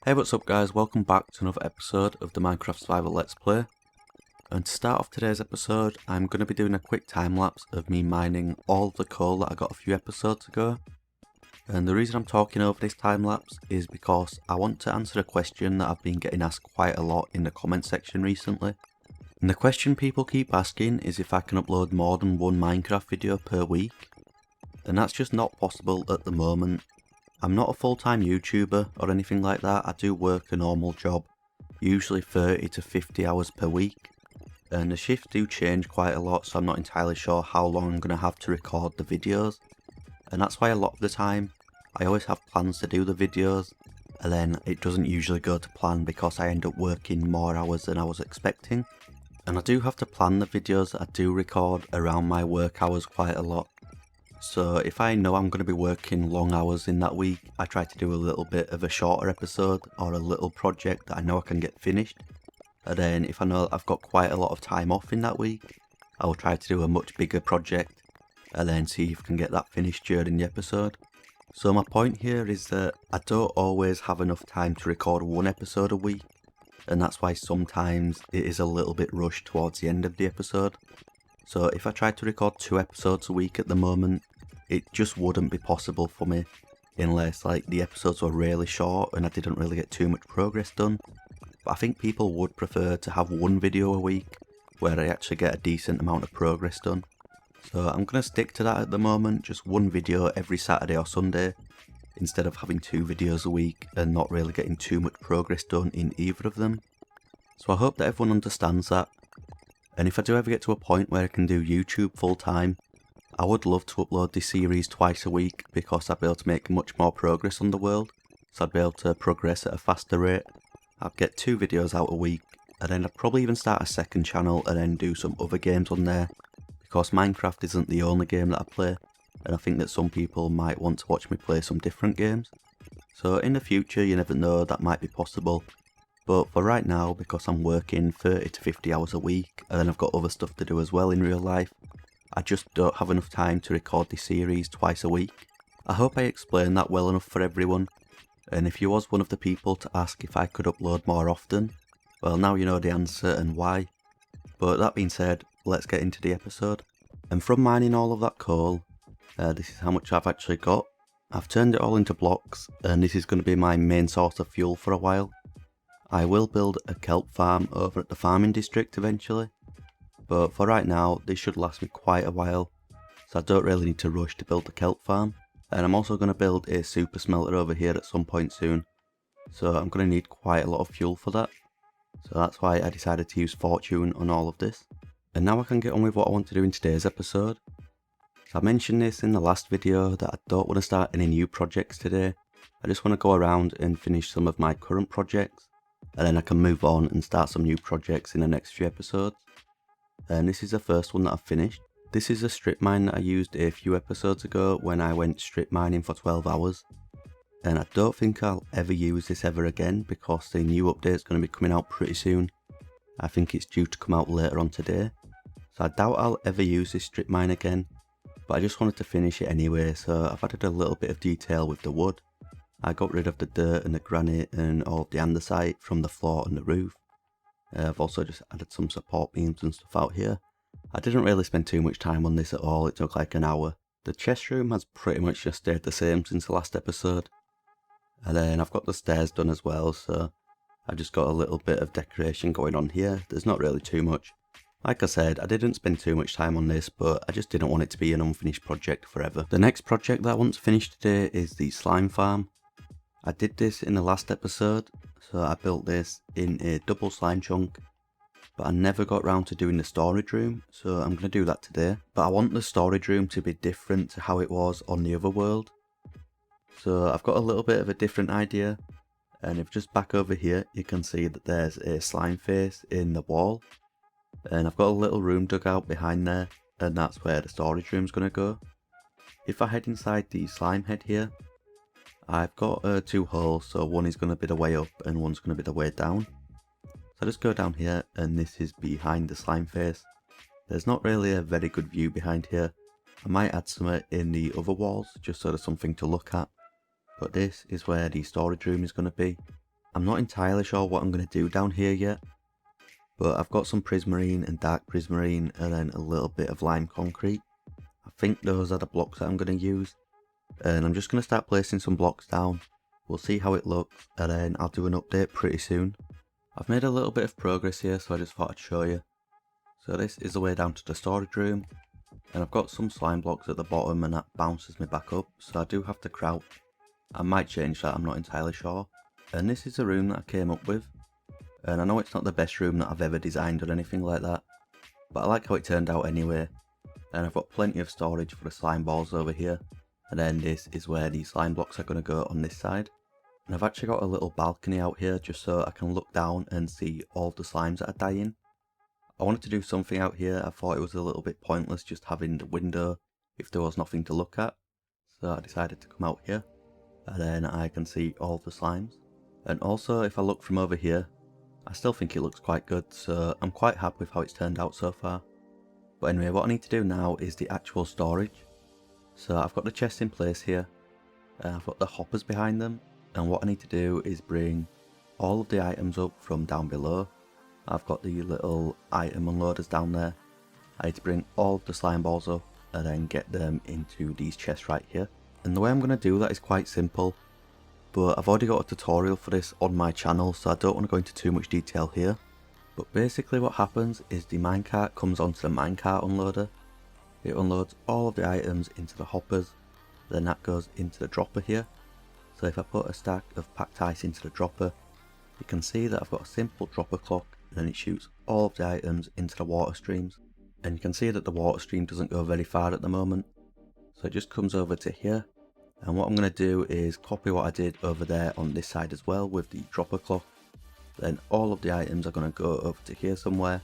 Hey, what's up guys, welcome back to another episode of the Minecraft Survival Let's Play. And to start off today's episode, I'm going to be doing a quick time lapse of me mining all of the coal that I got a few episodes ago. And the reason I'm talking over this time lapse is because I want to answer a question that I've been getting asked quite a lot in the comment section recently. And the question people keep asking is if I can upload more than one Minecraft video per week. And that's just not possible at the moment. I'm not a full-time YouTuber or anything like that. I do work a normal job, usually 30 to 50 hours per week, and the shifts do change quite a lot, so I'm not entirely sure how long I'm going to have to record the videos, and that's why a lot of the time I always have plans to do the videos, and then it doesn't usually go to plan because I end up working more hours than I was expecting. And I do have to plan the videos that I do record around my work hours quite a lot. So if I know I'm going to be working long hours in that week, I try to do a little bit of a shorter episode or a little project that I know I can get finished. And then if I know I've got quite a lot of time off in that week, I will try to do a much bigger project and then see if I can get that finished during the episode. So my point here is that I don't always have enough time to record one episode a week, and that's why sometimes it is a little bit rushed towards the end of the episode. So if I tried to record 2 episodes a week at the moment, it just wouldn't be possible for me unless the episodes were really short and I didn't really get too much progress done. But I think people would prefer to have one video a week where I actually get a decent amount of progress done. So I'm going to stick to that at the moment, just one video every Saturday or Sunday, instead of having 2 videos a week and not really getting too much progress done in either of them. So I hope that everyone understands that. And if I do ever get to a point where I can do YouTube full time, I would love to upload this series twice a week because I'd be able to make much more progress on the world. So I'd be able to progress at a faster rate. I'd get 2 videos out a week, and then I'd probably even start a second channel and then do some other games on there, because Minecraft isn't the only game that I play, and I think that some people might want to watch me play some different games. So in the future, you never know, that might be possible. But for right now, because I'm working 30 to 50 hours a week, and then I've got other stuff to do as well in real life, I just don't have enough time to record this series twice a week. I hope I explained that well enough for everyone, and if you was one of the people to ask if I could upload more often, well, now you know the answer and why. But that being said, let's get into the episode. And from mining all of that coal, this is how much I've actually got. I've turned it all into blocks, and this is going to be my main source of fuel for a while. I will build a kelp farm over at the farming district eventually, but for right now this should last me quite a while, so I don't really need to rush to build the kelp farm. And I'm also going to build a super smelter over here at some point soon, so I'm going to need quite a lot of fuel for that. So that's why I decided to use fortune on all of this. And now I can get on with what I want to do in today's episode. So I mentioned this in the last video that I don't want to start any new projects today. I just want to go around and finish some of my current projects, and then I can move on and start some new projects in the next few episodes. And this is the first one that I've finished. This is a strip mine that I used a few episodes ago when I went strip mining for 12 hours. And I don't think I'll ever use this ever again because the new update is going to be coming out pretty soon. I think it's due to come out later on today. So I doubt I'll ever use this strip mine again, but I just wanted to finish it anyway, so I've added a little bit of detail with the wood. I got rid of the dirt and the granite and all of the andesite from the floor and the roof. I've also just added some support beams and stuff out here. I didn't really spend too much time on this at all, it took like an hour. The chest room has pretty much just stayed the same since the last episode. And then I've got the stairs done as well, so I've just got a little bit of decoration going on here. There's not really too much. Like I said, I didn't spend too much time on this, but I just didn't want it to be an unfinished project forever. The next project that I want to finish today is the slime farm. I did this in the last episode, so I built this in a double slime chunk, but I never got round to doing the storage room, so I'm going to do that today. But I want the storage room to be different to how it was on the other world. So I've got a little bit of a different idea, and if just back over here you can see that there's a slime face in the wall, and I've got a little room dug out behind there, and that's where the storage room's going to go. If I head inside the slime head here, I've got 2 holes, so one is going to be the way up and one's going to be the way down. So I just go down here, and this is behind the slime face. There's not really a very good view behind here. I might add some in the other walls just so there's something to look at, but this is where the storage room is going to be. I'm not entirely sure what I'm going to do down here yet, but I've got some prismarine and dark prismarine and then a little bit of lime concrete. I think those are the blocks that I'm going to use, and I'm just going to start placing some blocks down. We'll see how it looks and then I'll do an update pretty soon. I've made a little bit of progress here, so I just thought I'd show you. So this is the way down to the storage room, and I've got some slime blocks at the bottom and that bounces me back up, so I do have to crouch. I might change that, I'm not entirely sure. And this is the room that I came up with, and I know it's not the best room that I've ever designed or anything like that, but I like how it turned out anyway. And I've got plenty of storage for the slime balls over here, and then this is where the slime blocks are going to go on this side. And I've actually got a little balcony out here just so I can look down and see all the slimes that are dying. I wanted to do something out here. I thought it was a little bit pointless just having the window if there was nothing to look at, so I decided to come out here and then I can see all the slimes. And also if I look from over here, I still think it looks quite good, so I'm quite happy with how it's turned out so far. But anyway, what I need to do now is the actual storage. So I've got the chests in place here, and I've got the hoppers behind them, and what I need to do is bring all of the items up from down below. I've got the little item unloaders down there. I need to bring all of the slime balls up and then get them into these chests right here. And the way I'm going to do that is quite simple, but I've already got a tutorial for this on my channel, so I don't want to go into too much detail here. But basically what happens is the minecart comes onto the minecart unloader. It unloads all of the items into the hoppers, then that goes into the dropper here. So if I put a stack of packed ice into the dropper, you can see that I've got a simple dropper clock, and then it shoots all of the items into the water streams. And you can see that the water stream doesn't go very far at the moment, so it just comes over to here. And what I'm going to do is copy what I did over there on this side as well with the dropper clock. Then all of the items are going to go over to here somewhere,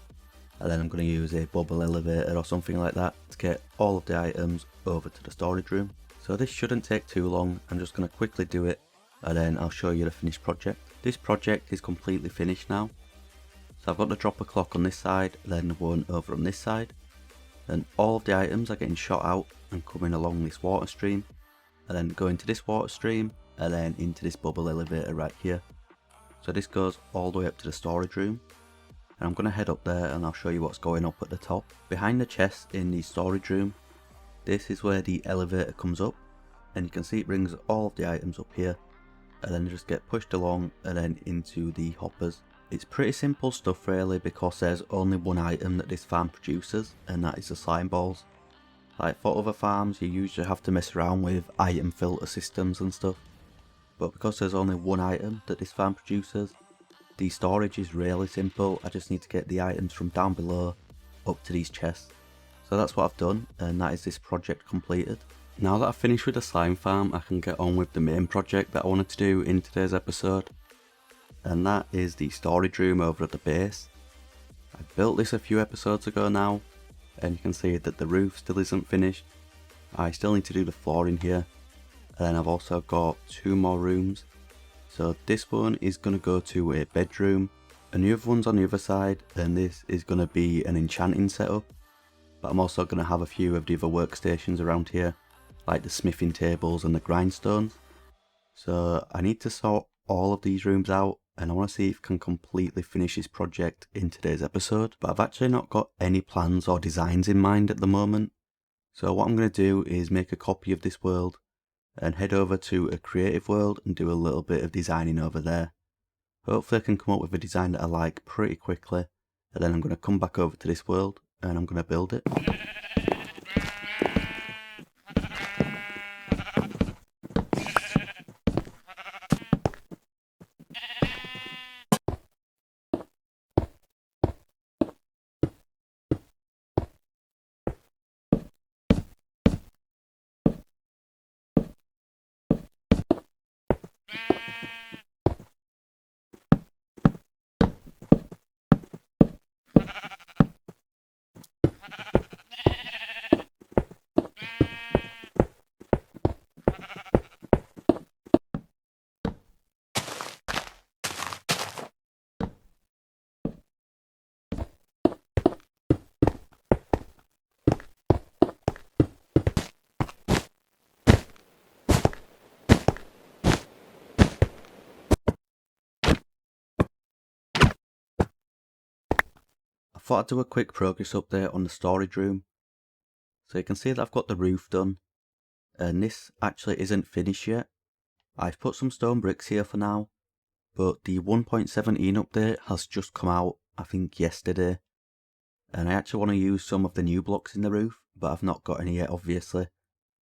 and then I'm going to use a bubble elevator or something like that to get all of the items over to the storage room. So this shouldn't take too long. I'm just going to quickly do it and then I'll show you the finished project. This project is completely finished now. So I've got the dropper clock on this side, then the one over on this side, and all of the items are getting shot out and coming along this water stream, and then go into this water stream and then into this bubble elevator right here. So this goes all the way up to the storage room, and I'm going to head up there and I'll show you what's going up at the top. Behind the chest in the storage room, this is where the elevator comes up, and you can see it brings all of the items up here and then just get pushed along and then into the hoppers. It's pretty simple stuff really, because there's only one item that this farm produces, and that is the slime balls. Like for other farms you usually have to mess around with item filter systems and stuff, but because there's only one item that this farm produces, the storage is really simple. I just need to get the items from down below up to these chests. So that's what I've done, and that is this project completed. Now that I've finished with the slime farm, I can get on with the main project that I wanted to do in today's episode, and that is the storage room over at the base. I built this a few episodes ago now, and you can see that the roof still isn't finished. I still need to do the flooring here, and then I've also got 2 more rooms. So this one is going to go to a bedroom, and the other one's on the other side, and this is going to be an enchanting setup. But I'm also going to have a few of the other workstations around here, like the smithing tables and the grindstones. So I need to sort all of these rooms out, and I want to see if I can completely finish this project in today's episode. But I've actually not got any plans or designs in mind at the moment. So what I'm going to do is make a copy of this world and head over to a creative world and do a little bit of designing over there. Hopefully I can come up with a design that I like pretty quickly, and then I'm going to come back over to this world and I'm going to build it. thought I'd do a quick progress update on the storage room. So you can see that I've got the roof done, and this actually isn't finished yet. I've put some stone bricks here for now, but the 1.17 update has just come out, I think yesterday, and I actually want to use some of the new blocks in the roof, but I've not got any yet obviously.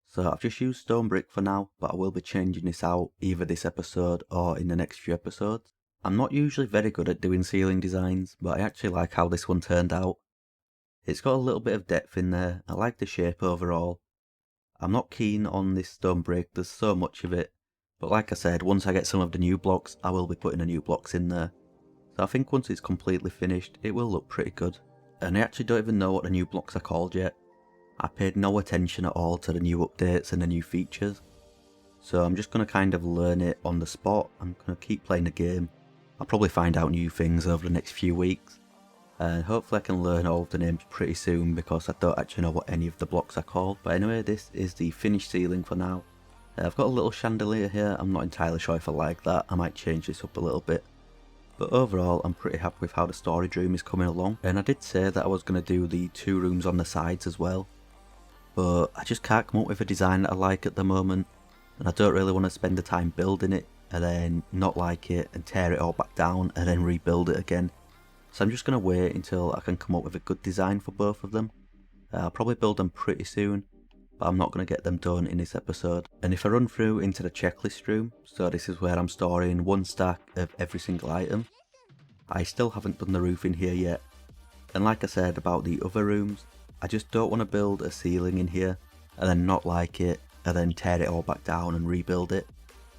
So I've just used stone brick for now, but I will be changing this out either this episode or in the next few episodes. I'm not usually very good at doing ceiling designs, but I actually like how this one turned out. It's got a little bit of depth in there, I like the shape overall. I'm not keen on this stone brick, there's so much of it, but like I said, once I get some of the new blocks, I will be putting the new blocks in there. So I think once it's completely finished, it will look pretty good. And I actually don't even know what the new blocks are called yet. I paid no attention at all to the new updates and the new features. So I'm just going to kind of learn it on the spot. I'm going to keep playing the game. I'll probably find out new things over the next few weeks. And hopefully I can learn all of the names pretty soon because I don't actually know what any of the blocks are called. But anyway, this is the finished ceiling for now. I've got a little chandelier here. I'm not entirely sure if I like that. I might change this up a little bit. But overall, I'm pretty happy with how the storage room is coming along. And I did say that I was going to do the 2 rooms on the sides as well. But I just can't come up with a design that I like at the moment. And I don't really want to spend the time building it and then not like it and tear it all back down and then rebuild it again. So I'm just going to wait until I can come up with a good design for both of them. I'll probably build them pretty soon, but I'm not going to get them done in this episode. And if I run through into the checklist room, so this is where I'm storing 1 stack of every single item. I still haven't done the roof in here yet. And like I said about the other rooms, I just don't want to build a ceiling in here and then not like it and then tear it all back down and rebuild it.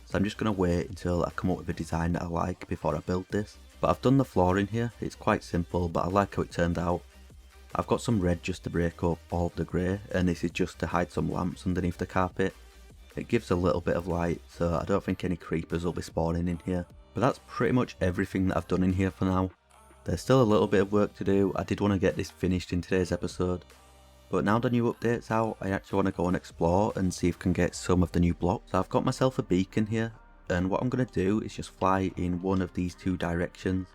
So I'm just going to wait until I come up with a design that I like before I build this. But I've done the floor in here, it's quite simple but I like how it turned out. I've got some red just to break up all of the grey, and this is just to hide some lamps underneath the carpet. It gives a little bit of light, so I don't think any creepers will be spawning in here. But that's pretty much everything that I've done in here for now. There's still a little bit of work to do. I did want to get this finished in today's episode. But now the new update's out, I actually want to go and explore and see if I can get some of the new blocks. So I've got myself a beacon here, and what I'm going to do is just fly in one of these 2 directions.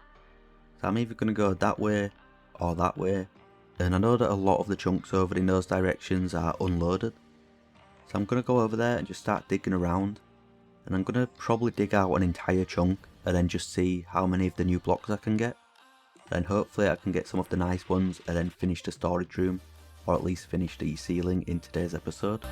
So I'm either going to go that way or that way. And I know that a lot of the chunks over in those directions are unloaded. So I'm going to go over there and just start digging around. And I'm going to probably dig out an entire chunk and then just see how many of the new blocks I can get. Then hopefully I can get some of the nice ones and then finish the storage room, or at least finish the ceiling in today's episode.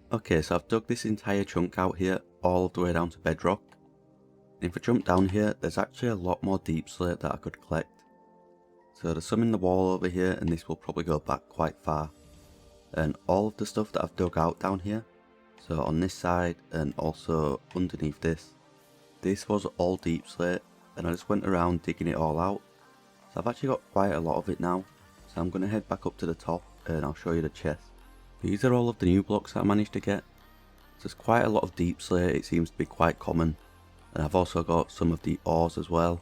Okay, so I've dug this entire chunk out here, all the way down to bedrock. And if I jump down here, there's actually a lot more deep slate that I could collect. So there's some in the wall over here, and this will probably go back quite far. And all of the stuff that I've dug out down here, so on this side and also underneath this was all deep slate, and I just went around digging it all out. So I've actually got quite a lot of it now, so I'm going to head back up to the top and I'll show you the chest. These are all of the new blocks that I managed to get. There's quite a lot of deep slate, it seems to be quite common. And I've also got some of the ores as well.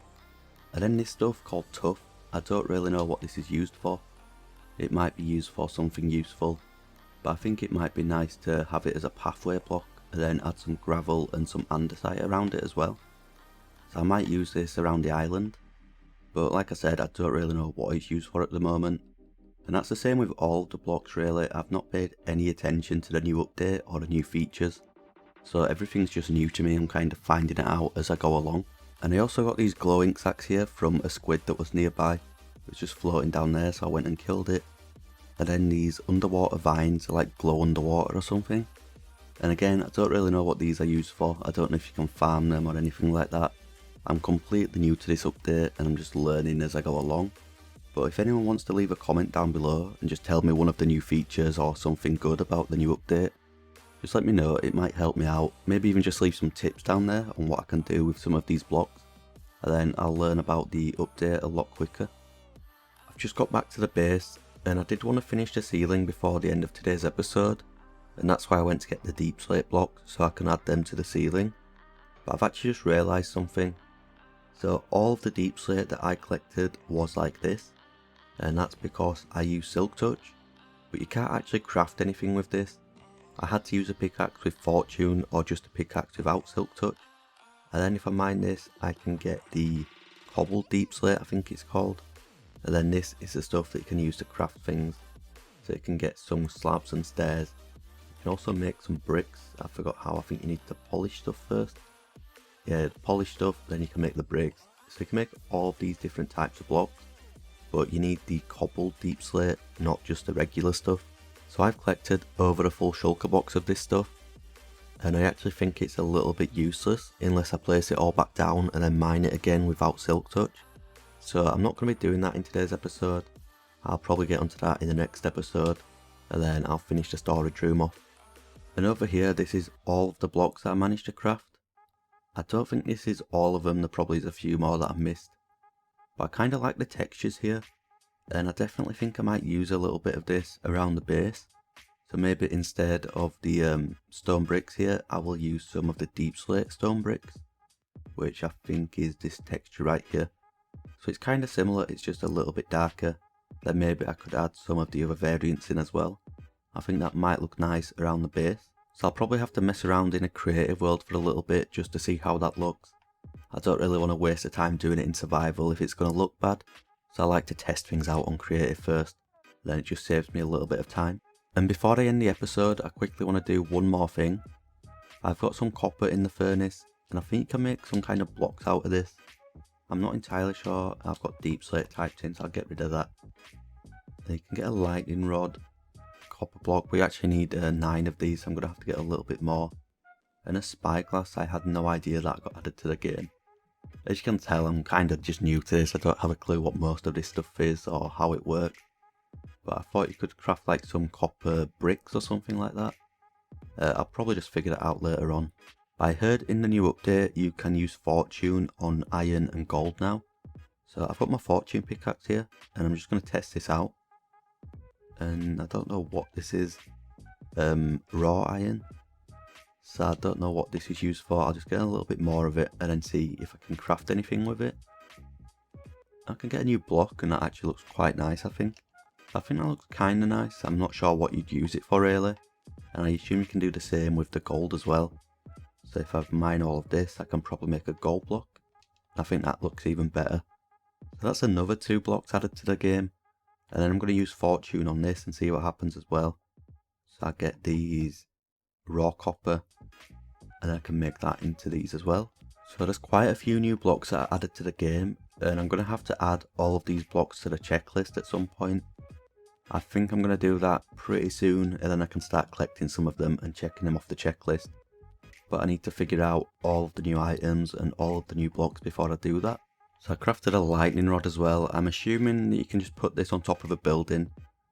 And then this stuff called tuff, I don't really know what this is used for. It might be used for something useful, but I think it might be nice to have it as a pathway block and then add some gravel and some andesite around it as well. So I might use this around the island, but like I said, I don't really know what it's used for at the moment. And that's the same with all the blocks really. I've not paid any attention to the new update or the new features. So everything's just new to me, I'm kind of finding it out as I go along. And I also got these glowing sacks here from a squid that was nearby. It was just floating down there, so I went and killed it. And then these underwater vines like glow underwater or something. And again, I don't really know what these are used for. I don't know if you can farm them or anything like that. I'm completely new to this update and I'm just learning as I go along. But if anyone wants to leave a comment down below and just tell me one of the new features or something good about the new update, just let me know, it might help me out. Maybe even just leave some tips down there on what I can do with some of these blocks, and then I'll learn about the update a lot quicker. I've just got back to the base, and I did want to finish the ceiling before the end of today's episode, and that's why I went to get the deep slate blocks so I can add them to the ceiling. But I've actually just realised something. So all of the deep slate that I collected was like this, and that's because I use Silk Touch, but you can't actually craft anything with this. I had to use a pickaxe with Fortune or just a pickaxe without Silk Touch, and then if I mine this I can get the cobbled deep slate, I think it's called, and then this is the stuff that you can use to craft things. So you can get some slabs and stairs. You can also make some bricks. I forgot how, I think you need to polish stuff first. Yeah, the polished stuff, then you can make the bricks. So you can make all of these different types of blocks, but you need the cobbled deep slate, not just the regular stuff. So I've collected over a full shulker box of this stuff, and I actually think it's a little bit useless unless I place it all back down and then mine it again without Silk Touch. So I'm not going to be doing that in today's episode. I'll probably get onto that in the next episode, and then I'll finish the storage room off. And over here, this is all of the blocks that I managed to craft. I don't think this is all of them, there probably is a few more that I've missed. But I kind of like the textures here, and I definitely think I might use a little bit of this around the base. So maybe instead of the stone bricks here, I will use some of the deep slate stone bricks, which I think is this texture right here. So it's kind of similar, it's just a little bit darker. Then maybe I could add some of the other variants in as well. I think that might look nice around the base. So I'll probably have to mess around in a creative world for a little bit just to see how that looks. I don't really want to waste the time doing it in survival if it's going to look bad. So I like to test things out on creative first, then it just saves me a little bit of time. And before I end the episode, I quickly want to do one more thing. I've got some copper in the furnace, and I think you can make some kind of blocks out of this. I'm not entirely sure. I've got deep slate typed in, so I'll get rid of that. And you can get a lightning rod, copper block. We actually need 9 of these, so I'm going to have to get a little bit more. And a spyglass, I had no idea that got added to the game. As you can tell, I'm kind of just new to this. I don't have a clue what most of this stuff is or how it works. But I thought you could craft like some copper bricks or something like that. I'll probably just figure that out later on. I heard in the new update you can use Fortune on iron and gold now. So I've got my Fortune pickaxe here, and I'm just going to test this out. And I don't know what this is. Raw iron. So I don't know what this is used for. I'll just get a little bit more of it and then see if I can craft anything with it. I can get a new block, and that actually looks quite nice, I think. I think that looks kind of nice. I'm not sure what you'd use it for really. And I assume you can do the same with the gold as well. So if I mine all of this, I can probably make a gold block. I think that looks even better. So that's another 2 blocks added to the game. And then I'm going to use Fortune on this and see what happens as well. So I get these raw copper, and then I can make that into these as well. So there's quite a few new blocks that are added to the game, and I'm going to have to add all of these blocks to the checklist at some point. I think I'm going to do that pretty soon, and then I can start collecting some of them and checking them off the checklist. But I need to figure out all of the new items and all of the new blocks before I do that. So I crafted a lightning rod as well. I'm assuming that you can just put this on top of a building,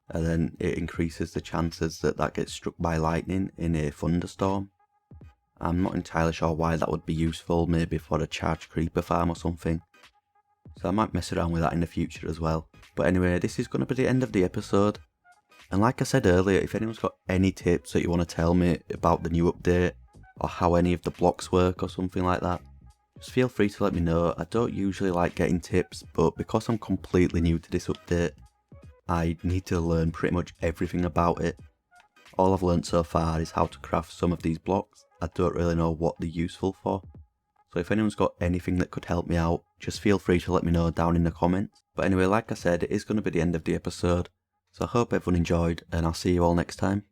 and then it increases the chances that that gets struck by lightning in a thunderstorm. I'm not entirely sure why that would be useful, maybe for a charged creeper farm or something. So I might mess around with that in the future as well. But anyway, this is going to be the end of the episode. And like I said earlier, if anyone's got any tips that you want to tell me about the new update, or how any of the blocks work or something like that, just feel free to let me know. I don't usually like getting tips, but because I'm completely new to this update, I need to learn pretty much everything about it. All I've learnt so far is how to craft some of these blocks. I don't really know what they're useful for. So if anyone's got anything that could help me out, just feel free to let me know down in the comments. But anyway, like I said, it is going to be the end of the episode. So I hope everyone enjoyed, and I'll see you all next time.